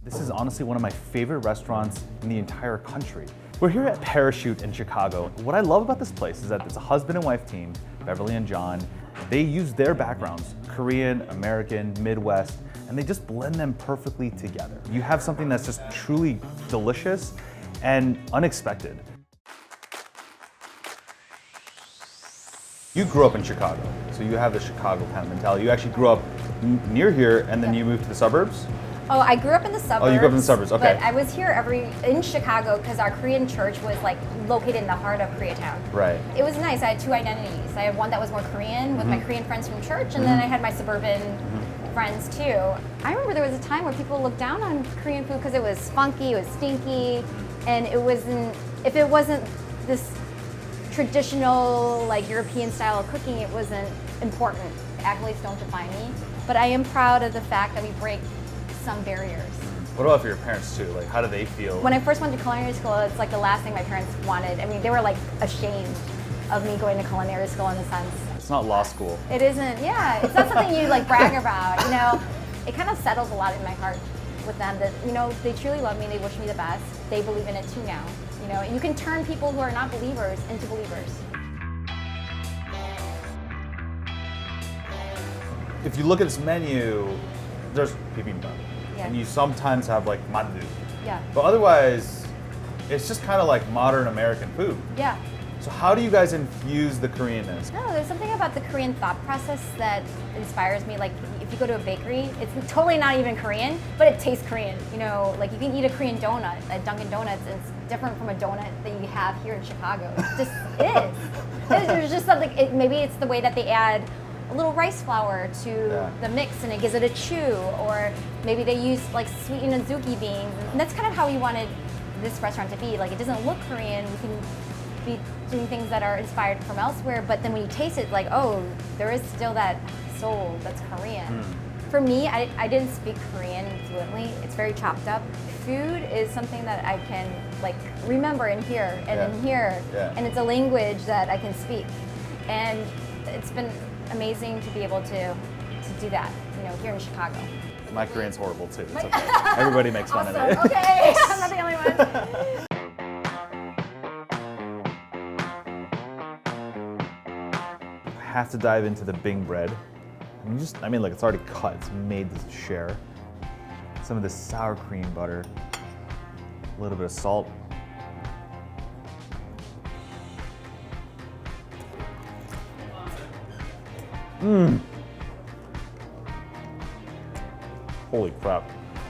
This is honestly one of my favorite restaurants in the entire country. We're here at Parachute in Chicago. What I love about this place is that it's a husband and wife team, Beverly and John. They use their backgrounds, Korean, American, Midwest, and they just blend them perfectly together. You have something that's just truly delicious and unexpected. You grew up in Chicago, so you have the Chicago kind of mentality. You actually grew up near here and then you moved to the suburbs? Oh, I grew up in the suburbs. Oh, you grew up in the suburbs, okay. But I was here in Chicago because our Korean church was like located in the heart of Koreatown. Right. It was nice. I had two identities. I had one that was more Korean with my Korean friends from church, and then I had my suburban friends too. I remember there was a time where people looked down on Korean food because it was funky, it was stinky, and if it wasn't this traditional like European style of cooking, it wasn't important. Accolades don't define me, but I am proud of the fact that we break some barriers. What about for your parents too? Like, how do they feel? When I first went to culinary school, it's like the last thing my parents wanted. I mean, they were like ashamed of me going to culinary school in a sense. It's not law school. It isn't, yeah. It's not something you like brag about, you know. It kind of settles a lot in my heart with them that, you know, they truly love me, they wish me the best. They believe in it too now, you know. And you can turn people who are not believers into believers. If you look at this menu, there's bibimbap. Yeah. And you sometimes have like mandu. Yeah. But otherwise, it's just kind of like modern American food. Yeah. So how do you guys infuse the Koreanness? No, there's something about the Korean thought process that inspires me. Like, if you go to a bakery, it's totally not even Korean, but it tastes Korean. You know, like you can eat a Korean donut at Dunkin' Donuts, and it's different from a donut that you have here in Chicago. It just is. There's just something, maybe it's the way that they add a little rice flour to the mix and it gives it a chew, or maybe they use like sweetened azuki beans, and that's kind of how we wanted this restaurant to be. Like, it doesn't look Korean, we can be doing things that are inspired from elsewhere, but then when you taste it, like, oh, there is still that soul that's Korean. For me, I didn't speak Korean fluently. It's very chopped up. Food is something that I can like remember and hear and hear, and it's a language that I can speak, and it's been amazing to be able to do that, you know, here in Chicago. My Korean's horrible too. It's okay. Everybody makes fun of it. Okay, I'm not the only one. I have to dive into the Bing bread. I mean, look, it's already cut. It's made to share. Some of this sour cream butter, a little bit of salt. Holy crap.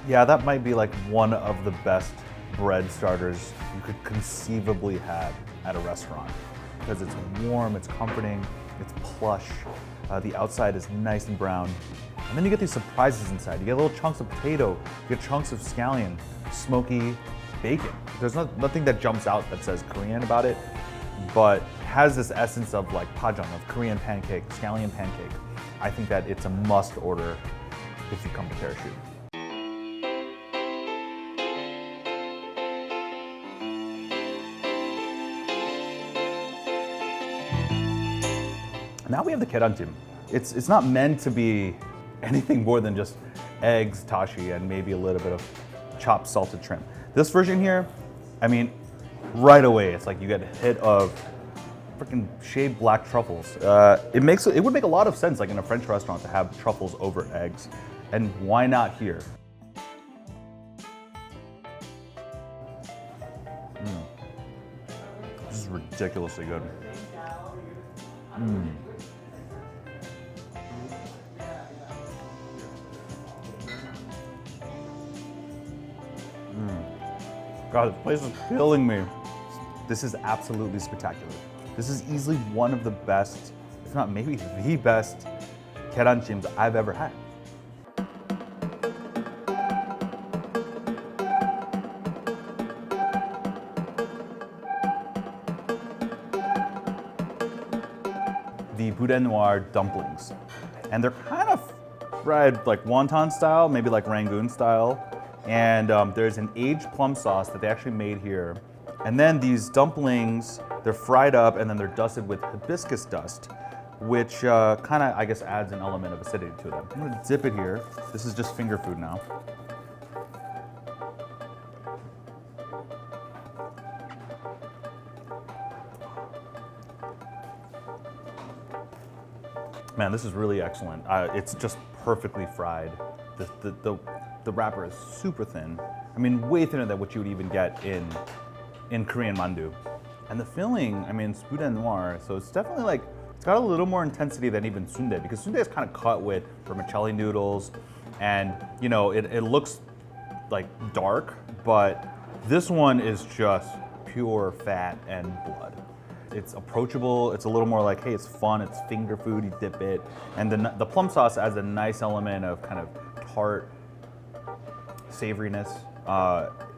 Yeah, that might be like one of the best bread starters you could conceivably have at a restaurant, because it's warm, it's comforting, it's plush. The outside is nice and brown. And then you get these surprises inside. You get little chunks of potato, you get chunks of scallion, smoky bacon. There's nothing that jumps out that says Korean about it, but has this essence of like pajang, of Korean pancake, scallion pancake. I think that it's a must order if you come to Parachute. Now we have the keranjim. It's not meant to be anything more than just eggs, tashi, and maybe a little bit of chopped salted shrimp. This version here, I mean, right away, it's like you get a hit of freaking shaved black truffles. It would make a lot of sense, like in a French restaurant, to have truffles over eggs, and why not here? This is ridiculously good. God, this place is killing me. This is absolutely spectacular. This is easily one of the best, if not maybe the best, keranjims I've ever had. The BOUDIN NOIR dumplings. And they're kind of fried like wonton style, maybe like Rangoon style. And there's an aged plum sauce that they actually made here. And then these dumplings, they're fried up and then they're dusted with hibiscus dust, which kind of, I guess, adds an element of acidity to them. I'm gonna dip it here. This is just finger food now. Man, this is really excellent. It's just perfectly fried. The wrapper is super thin. I mean, way thinner than what you would even get in Korean mandu. And the filling, I mean, it's boudin noir, so it's definitely like, it's got a little more intensity than even sundae, because sundae is kind of cut with vermicelli noodles, and you know, it looks like dark, but this one is just pure fat and blood. It's approachable, it's a little more like, hey, it's fun, it's finger food, you dip it, and the plum sauce adds a nice element of kind of tart savoriness.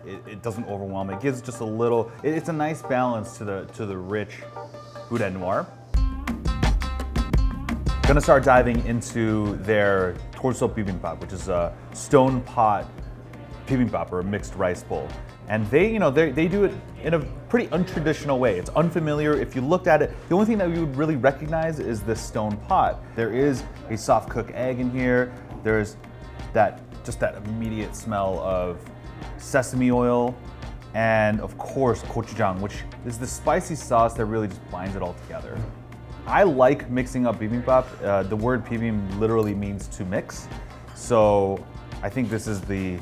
It doesn't overwhelm, it gives just a little, it's a nice balance to the rich boudin noir. Gonna start diving into their DOLSOT BIBIMBAP, which is a stone pot bibimbap, or a mixed rice bowl. And they do it in a pretty untraditional way. It's unfamiliar. If you looked at it, the only thing that you would really recognize is this stone pot. There is a soft cooked egg in here. There's just that immediate smell of sesame oil, and of course gochujang, which is the spicy sauce that really just binds it all together. I like mixing up bibimbap. The word bibim literally means to mix, so I think this is the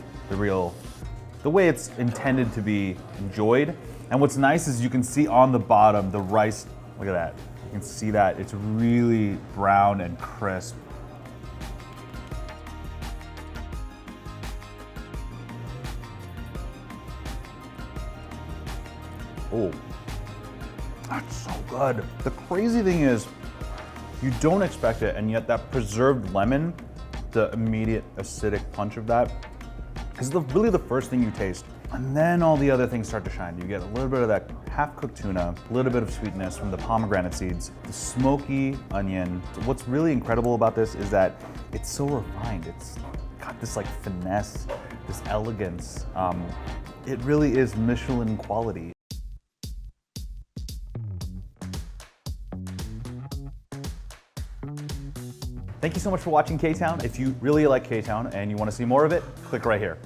way it's intended to be enjoyed. And what's nice is you can see on the bottom the rice. Look at that. You can see that it's really brown and crisp. Oh, that's so good. The crazy thing is, you don't expect it, and yet that preserved lemon, the immediate acidic punch of that, is really the first thing you taste. And then all the other things start to shine. You get a little bit of that half-cooked tuna, a little bit of sweetness from the pomegranate seeds, the smoky onion. What's really incredible about this is that it's so refined. It's got this like finesse, this elegance. It really is Michelin quality. Thank you so much for watching K-Town. If you really like K-Town and you want to see more of it, click right here.